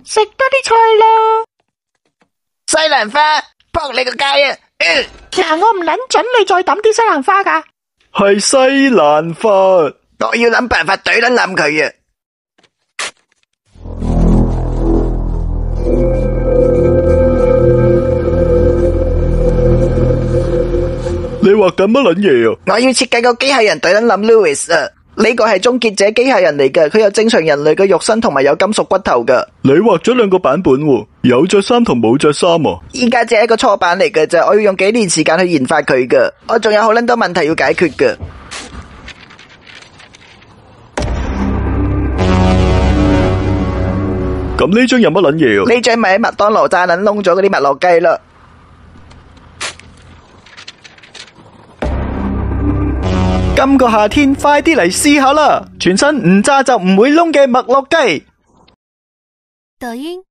食多啲菜啦。西蘭花，扑你個街啊！嗱，我唔捻准你再抌啲西蘭花噶。係西蘭花。我要諗辦法懟撚冧佢啊！你畫緊乜撚嘢啊？我要設計個機械人懟撚冧 Louis 啊！呢個係終結者機械人嚟嘅，佢有正常人類嘅肉身同埋有金屬骨頭噶。你畫咗兩個版本喎，有着衫同冇着衫啊？依家只係一個初版嚟嘅啫，我要用幾年時間去研發佢噶，我仲有好撚多問題要解決噶。咁呢張有乜撚嘢啊？呢張咪喺麥當勞炸撚窿咗嗰啲麥樂雞咯。今個夏天快啲嚟試下啦！全身唔炸就唔會燶嘅麥樂雞。抖音。